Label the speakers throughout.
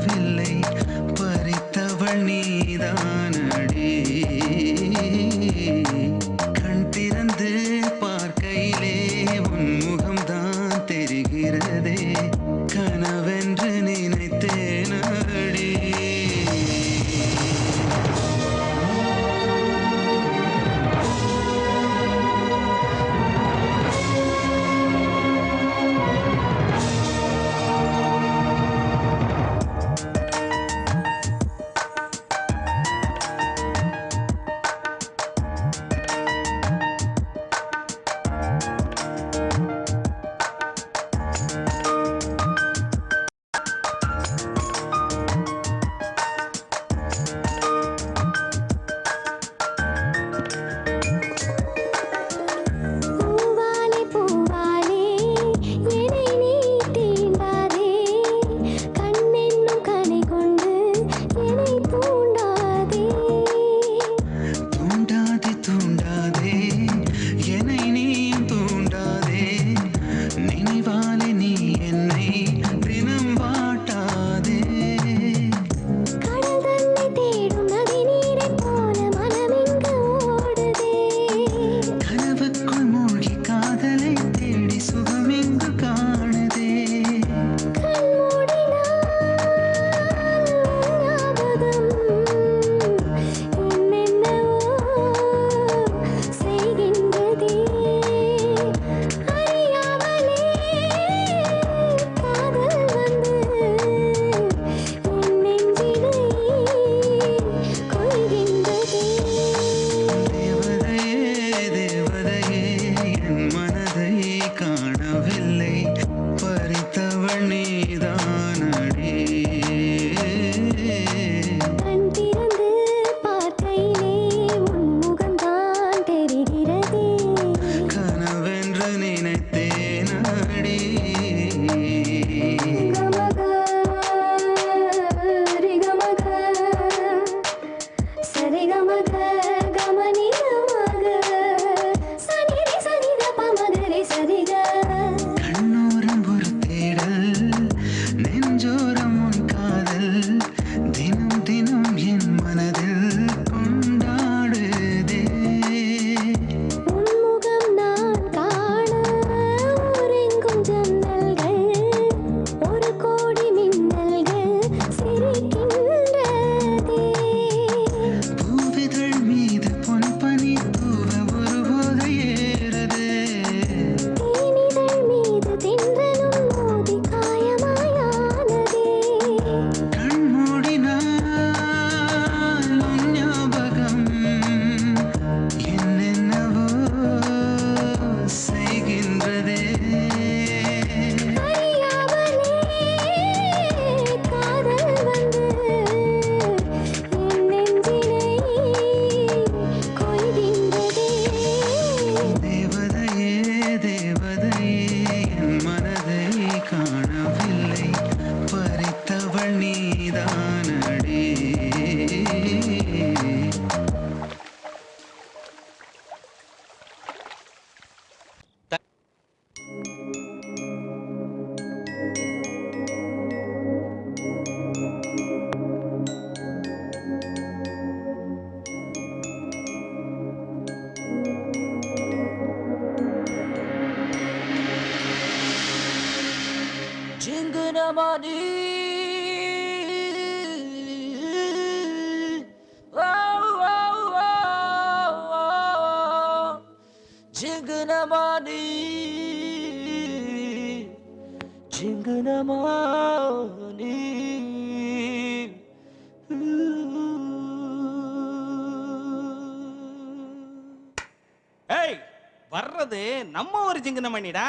Speaker 1: காணவில்லை பறித்தவள் நீதானடி கண் திறந்து பார்க்கையிலே உன் முகம்தான் தெரிகிறதே கனவென்று நினைத்தேனடி
Speaker 2: வர்றது நம்ம ஒரு ஜிங்கனமணிடா.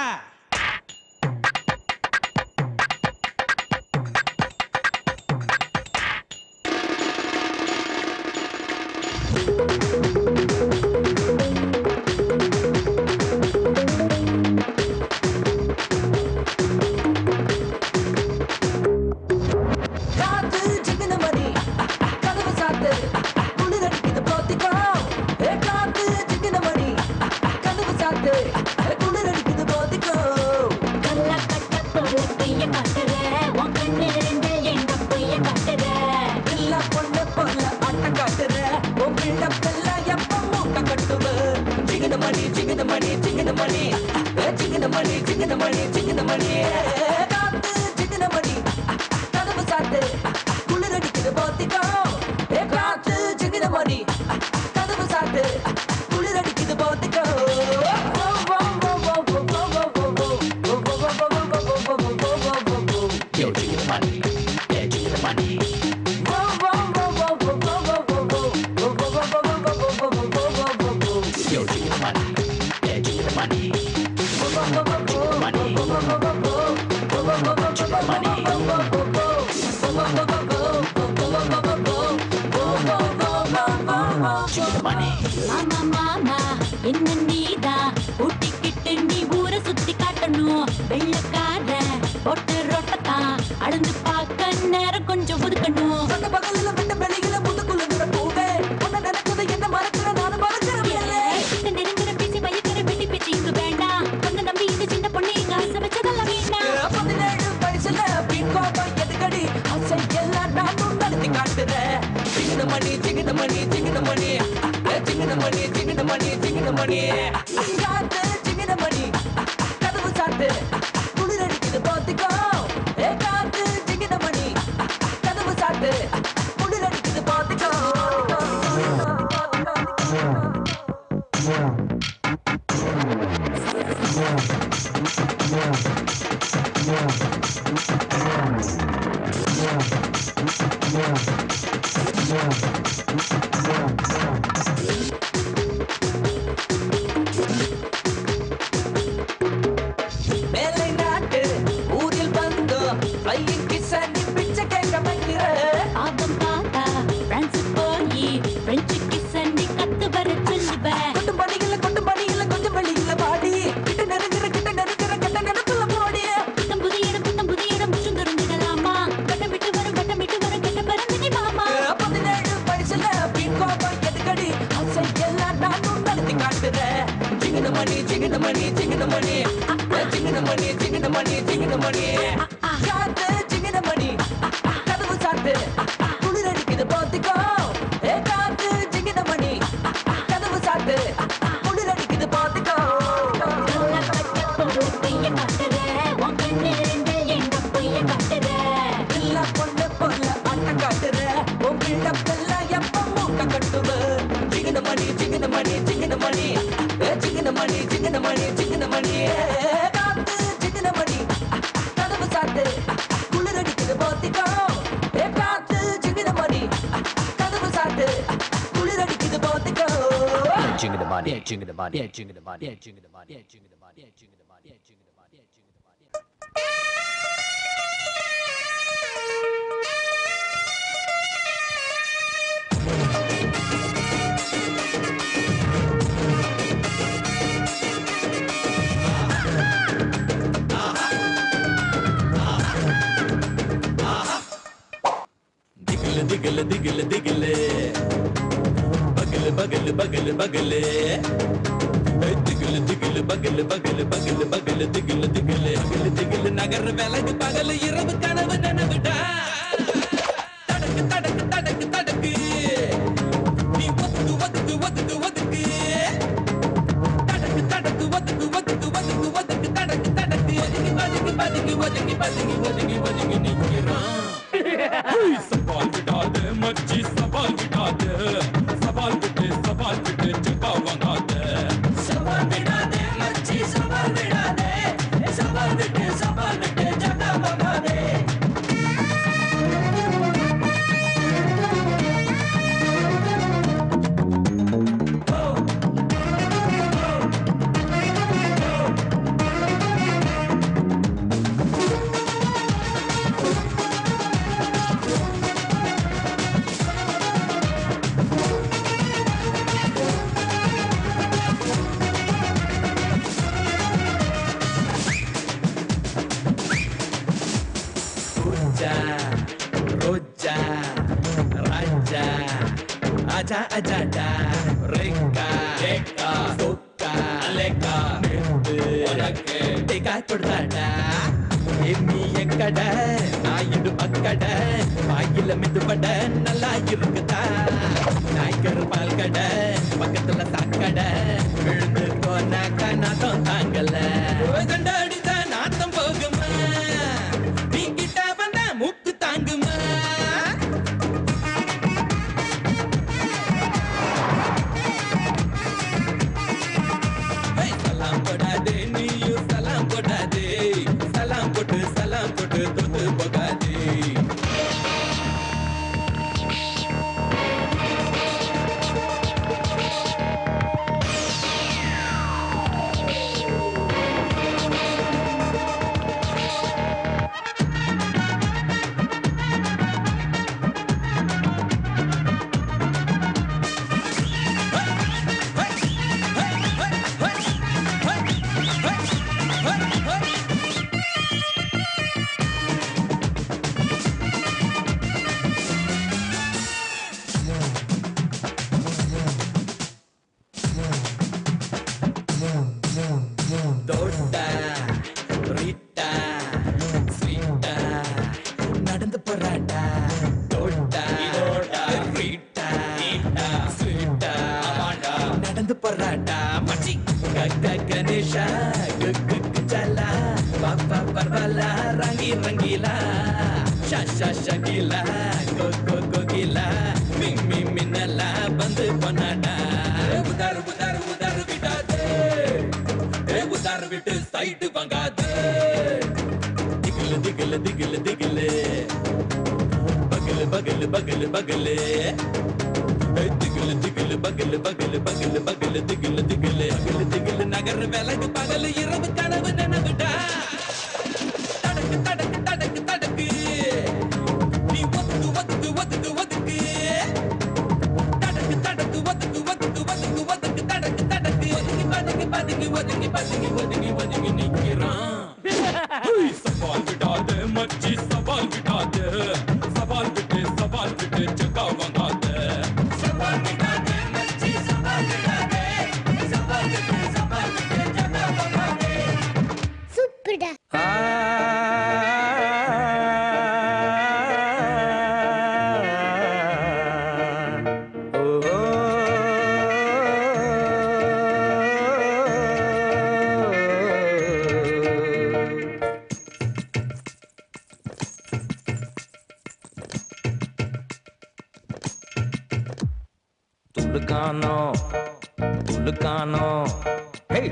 Speaker 3: குளிர் அடிக்குது போதிக்கோ மாமா மாமா என்ன நீதா ஊட்டிக்கிட்டு நீ ஊரை சுத்தி காட்டணும் வெள்ளக்கார போட்டு ரொட்டத்தா அழுந்து பார்க்க நேரம் கொஞ்சம் ஒதுக்கணும்
Speaker 4: பகலில் விட்ட வெளியில முதுகுள்ள போவே உன்னை நினைப்பது என்ன மறக்கிற நானும் மறக்கிறேன்
Speaker 3: நெருங்கிற பேசி பயக்கிற வெட்டி பேச்சு இங்கு வேண்டாம் கொஞ்சம் நம்பி இந்த சின்ன பொண்ணு எங்க ஆசை வச்சதெல்லாம் வேண்டாம்
Speaker 4: 17 வயசுல பின்கோபம் எதுக்கடி அசை எல்லாம் நானும் நடத்தி காட்டுறேன் சிங்கின மணி சிங்கின மணி சிங்கின மணி சிங்கின மணி சிங்கின மணி சிங்கின மணி காத்து சிங்கின மணி கதவு சாத்து குளிர் அடிக்குது பாத்துக்கோ ஏ காத்து சிங்கின மணி கதவு சாத்து குளிர் அடிக்குது பாத்துக்கோ மேலை நாட்டு ஊரில் வந்தோம் பையன் கிசனி பிச்சை கேட்க வைக்கிற
Speaker 3: ஆபம் பார்த்தா பிரான்ஸ் போய் பிரெஞ்சு கிசனி கத்து வர சொல்லுவேன்
Speaker 4: கொட்டும் பணியில கொஞ்சம் வெளியில பாடி கிட்ட நெருங்கிற கெட்ட நினைப்புல போடி
Speaker 3: புத்தம் புதிய இடம் முற்றும் துறந்துடலாமா கட்டம் விட்டு வரும் கெட்ட பறந்து மாமா
Speaker 4: 17 வயசுல பின்கோபம் எதுக்கடி அசை எல்லாம் நானும் நடத்தி காட்டுறேன் சிங்கின மணி சிங்கின மணி சிங்கின மணி சிங்கின மணி சிங்கின மணி சிங்கின மணி காத்து சிங்கின மணி கதவு சாத்து குளிர் அடிக்குது பாத்துக்கோ ஏ காத்து சிங்கின மணி கதவு சாத்து குளிர் அடிக்குது பாத்துக்கோ
Speaker 3: பொய்ய காட்டுற உன் கண்ணு ரெண்டு எங்க பொய்ய காட்டுற
Speaker 4: எல்லா பொண்ணு போல ஆட்டம் காட்டுற உன் பிள்ளப்பெல்லாம் எப்ப மூக்க கட்டுவ சிங்கின மணி சிங்கின மணி சிங்கின மணி சிங்கின மணி சிங்கின மணி சிங்கின மணி காத்து சிங்கின மணி கதவு சாத்து குளிர் அடிக்குது பாத்திக்கோ ஏ காத்து சிங்கின மணி கதவு சாத்து குளிர் அடிக்குது பாத்திக்கோ
Speaker 5: Jingle the money, jingle the money, jingle the money, jingle the money, jingle the money, jingle the money, jingle the money, jingle the money.
Speaker 6: Diggle, diggle, diggle, diggle. Buggle, buggle, buggle, buggle. Diggle, diggle, buggle, buggle, buggle, buggle, diggle, diggle. Diggle, diggle, நகர் விலகு பகல் இரவு கனவு நனவுடா. தடக்கு, தடக்கு, தடக்கு, தடக்கு. நீ ஒதுக்கு, ஒதுக்கு, ஒதுக்கு, ஒதுக்கு. தடக்கு, தடக்கு, ஒதுக்கு, ஒதுக்கு, ஒதுக்கு, ஒதுக்கு, தடக்கு, தடக்கு. ஒதுக்கி, ஒதுக்கி, ஒதுக்கி, ஒதுக்கி, ஒதுக்கி, ஒதுக்கி, ஒதுக்கி நிற்கிறான். சவால் விடாத மச்சி சவால் விடாத சவால் விட்டு ஜப்பா வாங்காத சவால் விடாத மச்சி சவால் விடாத சவால் விட்டு ஜப்பா வாங்காத Roja, Raja, Aja, Ajada, Reka, Reka, Soka, Aleka, Nittu, Onakku, Tika, Kodada, Emi Ekkada, Naidu Pakkada, Vaayila Midupada, Nalla irukkuda, Naikar Palkada, Pakkathula Sakkada, Vilundu Ponakka Natham Thangala, Gandaditha Natham Poguma, Nee Kitta Vanda Mukku Thanguma. Salam kodade, neeyu salam kodade, salam kodu, thodu bogade. எல்லாம் வந்து பண்ணாடா உதாரு உதாரு உதாரு விடாதே உதாரு விட்டு side வாங்காதே திகிலு திகிலு திகிலு திகிலு பகலு பகலு பகலு பகலு திகிலு திகிலு பகலு பகலு பகலு பகலு திகிலு திகிலு அகலு திகிலு நகர் விலகு பகலு இரவு கனவு நினைவுடா தடக்கு தடக்கு தடக்கு தடக்கு நீ ஒதுக்கு ஒதுக்கு ஒதுக்கு ஒதுக்கு தடக்கு தடக்கு ஒதுக்கு ஒதுக்கு ஒதுக்கு ஒதுக்கு தடக்கு தடக்கு ஒதுக்கி பதுக்கி பதுக்கி ஒதுக்கி பதுக்கி ஒதுக்கி ஒதுக்கி நிக்கிறான் சவால் விடாத மச்சி சவால் விடாத சவால் விட்டு ஜகா வாங்காத சவால் விடாத மச்சி சவால் விடாத சவால் விட்டு ஜகா வாங்காத
Speaker 7: சூப்பர்டா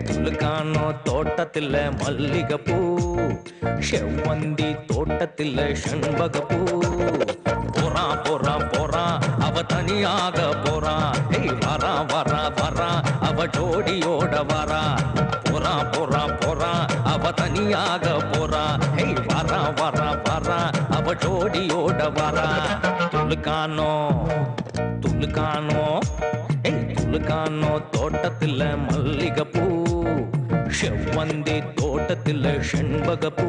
Speaker 8: துலுக்கானோ தோட்டத்தில் மல்லிகைப்பூ செவ்வந்தி தோட்டத்தில் செண்பகப்பூ போறான் போறான் போறான் அவ தனியாக போறான் வரா வரா வரா அவ ஜோடியோட வரா போறான் போறான் போறான் அவ தனியாக போறா வரா வரா வரா அவ ஜோடியோட வரா துலுக்கானோ துலுக்கானோ துலுக்கானோ தோட்டத்தில் மல்லிகைப்பூ செவ்வந்தி தோட்டத்தில் செண்பகப்பூ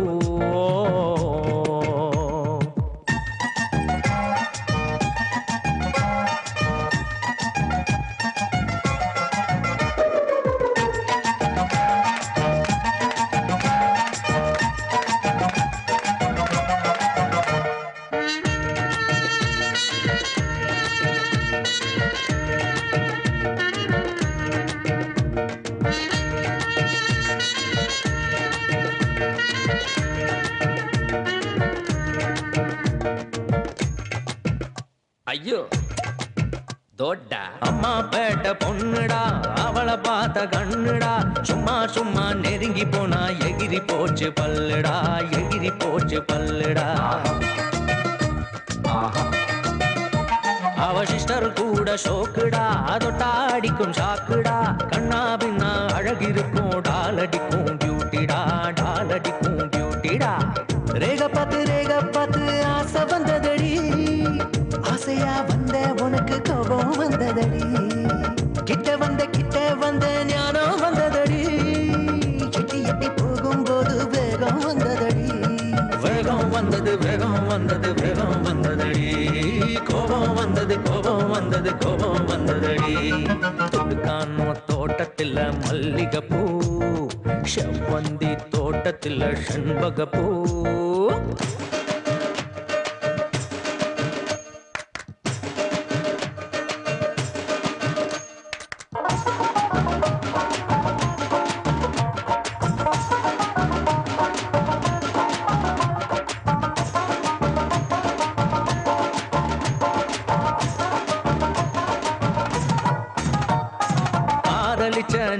Speaker 8: ஐயோ தோட்டா அம்மா பேட்ட பொண்ணுடா அவளை பார்த்த கண்ணுடா சும்மா சும்மா நெருங்கி போனா எகிரி போச்சு பல்லுடா எகிரி போச்சு பல்லுடா அவ சிஸ்டர் கூட ஷோக்குடா தொட்டா அடிக்கும் ஷாக்குடா கண்ணா பின்னா அழகிருக்கும் டாலடிக்கும் டியூட்டிடா டாலடிக்கும் டியூட்டிடா ரேக பார்த்து ஆசை வந்ததடி ஆசையா வந்த உனக்கு கோபம் வந்ததடி கிட்ட வந்த ஞானம் வந்ததடி எட்டி எட்டி போகும்போது வேகம் வந்ததடி வேகம் வந்தது வேகம் வந்தது வேகம் வந்ததடி கோபம் வந்தது கோபம் வந்தது கோபம் வந்ததடி துலுக்கானோ தோட்டத்தில் மல்லிகைப்பூ செவ்வந்தி தோட்டத்தில் செண்பகப்பூ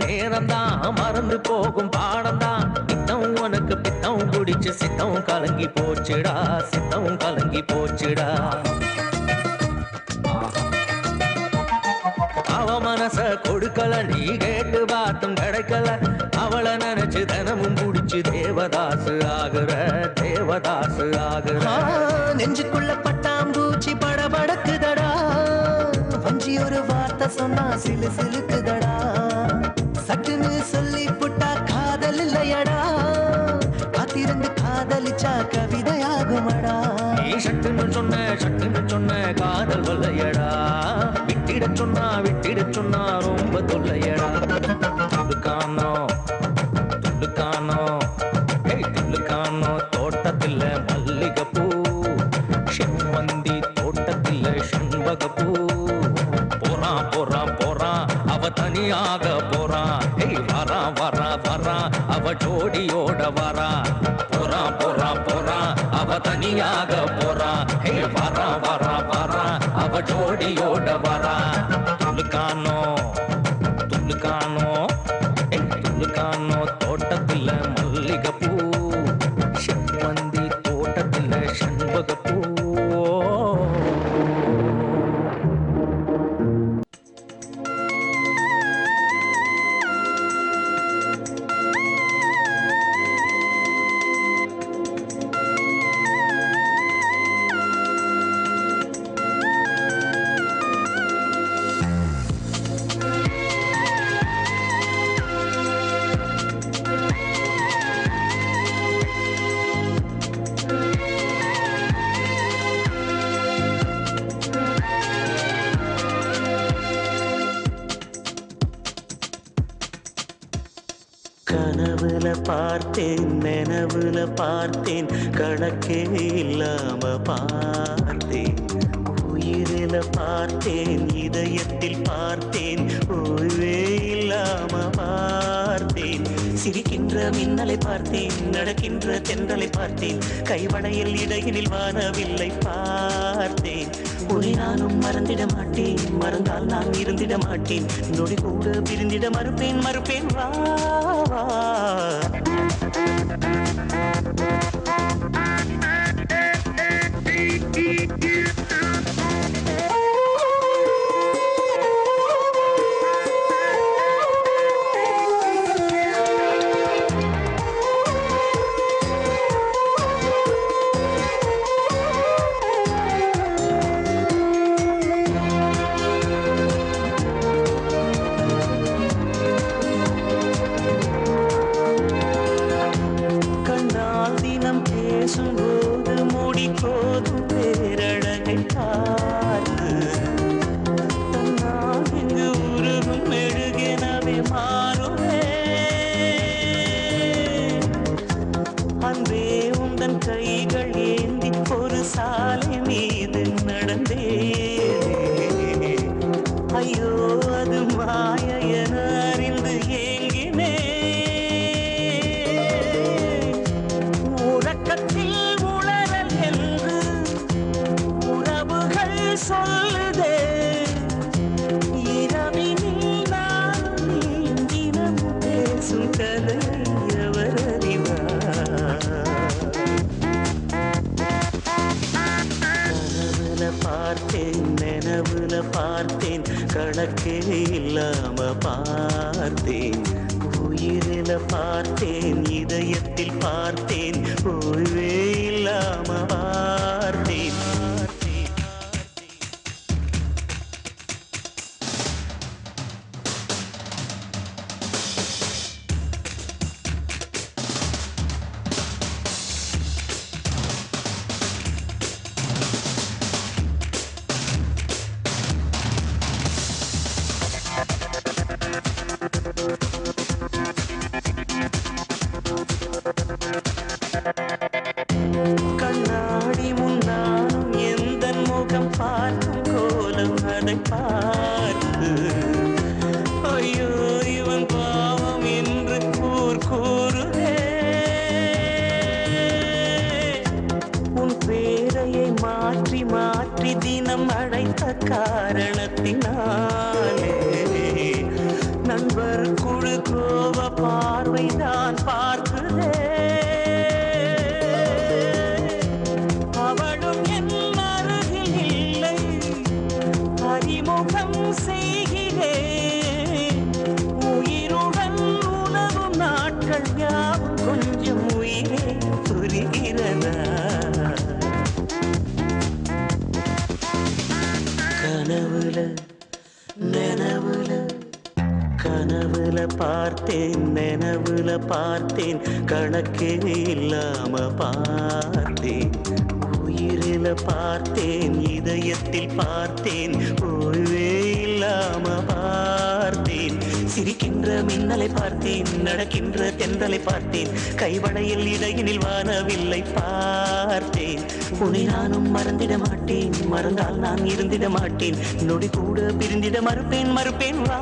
Speaker 8: நேரம்தான் மறந்து போகும் பாடம்தான் பித்தம் உனக்கு பித்தம் குடிச்சு சித்தம் கலங்கி போச்சுடா சித்தம் கலங்கி போச்சுடா அவ மனச கொடுக்கல நீ கேட்டு பார்த்தும் கிடைக்கல அவளை நினைச்சு தினமும் குடிச்சு தேவதாசு ஆகுற தேவதாசு ஆகுற நெஞ்சுக்குள்ள பட்டாம்பூச்சி படபடக்குதடா வஞ்சி ஒரு வார்த்தை சொன்னா சிலு சிலுக்குதடா சட்டுன்னு சொல்லி புட்டா காதல் இல்லையடா காத்திருந்து காதலிச்சா கவிதையாகுமடா நீ சட்டுன்னு சொன்ன காதல் வல்லையடா விட்டிட சொன்னா ரொம்ப தொல்லையடா துலுக்கானோ துலுக்கானோ துலுக்கானோ தோட்டத்தில் மல்லிகைப்பூ செவ்வந்தி தோட்டத்தில் செண்பகப்பூ போறான் போறான் போறான் அவ தனியாக போறான் வரா வரா வரா அவ ஜோடியோட வரா போறான் போறான் போறான் அவ தனியாக போறான் வரா வரா வரா அவ ஜோடியோட வரா. துளுக்கானோ துளுக்கானோ துளுக்கானோ தோட்டத்தில் மல்லிகைப்பூ, செவ்வந்தி தோட்டத்தில் செண்பகப்பூ. கனவுல பார்த்தேன் நினைவுல பார்த்தேன் கணக்கே இல்லாம பார்த்தேன். உயிரில பார்த்தேன் இதயத்தில் பார்த்தேன் ஓய்வே இல்லாம பார்த்தேன். சிரிக்கின்ற மின்னலை பார்த்தேன் நடக்கின்ற தென்றலை பார்த்தேன் கைவளையில் இடையினில் வானவில்லை பார்த்தேன். உன்னை நானும் மறந்திட மாட்டேன் மறந்தால் நான் இருந்திட மாட்டேன் நொடி கூட பிரிந்திட மறுப்பேன் மறுப்பேன் வா வா. பேசும்போது மூடி போதும் பேரழகை பார்த்து தன்னால் இங்கு உருகும் மெழுகெனவே மாறுவே. அன்பே உந்தன் கைகள் ஏந்தி ஒரு சாலை மீது நடந்தே. ஐயோ அது மாய என அறிந்து ஏங்கினே. உறக்கத்தில் உளறல் என்று உறவுகள் சொல்லுதே. இரவினில் நான் தினம் பேசும் கதை எவர் அறிவார். கனவுல பார்த்தேன் நினைவுல பார்த்தேன் கணக்கே இல்லாம பார்த்தேன். உயிரில பார்த்தேன் இதயத்தில் பார்த்தேன் ஓய்வே இல்லாம பார்த்தேன். கண்ணாடி முன்னாலும் எந்த முகம் பார்க்கும் கோலம் அதை பார்த்து ஐயோ இவன் பாவம் என்று கூர் கூறுதே. உன் பேரையை மாற்றி மாற்றி தினம் அழைத்த காரணத்தினாலே நண்பர் குழு கோப பார்வைதான் பார்க்குதே. அவளும் என் அருகில் இல்லை அறிமுகம் செய்கிறேன். உயிருடன் உணவும் நாட்கள் யாவும் கொஞ்சம் உயிரே புரிகிறதா. கனவுல நினைவுல கனவுல பார்த்தேன் நினைவுல பார்த்தேன் கணக்கே இல்லாம பார்த்தேன். உயிரில பார்த்தேன் இதயத்தில் பார்த்தேன் ஓய்வே இல்லாம பார்த்தேன். சிரிக்கின்ற மின்னலை பார்த்தேன் நடக்கின்ற தென்றலை பார்த்தேன் கைவளையில் இடையினில் வானவில்லை பார்த்தேன். உன்னை நானும் மறந்திட மாட்டேன் மறந்தால் நான் இருந்திட மாட்டேன் நொடி கூட பிரிந்திட மறுப்பேன் மறுப்பேன் வா.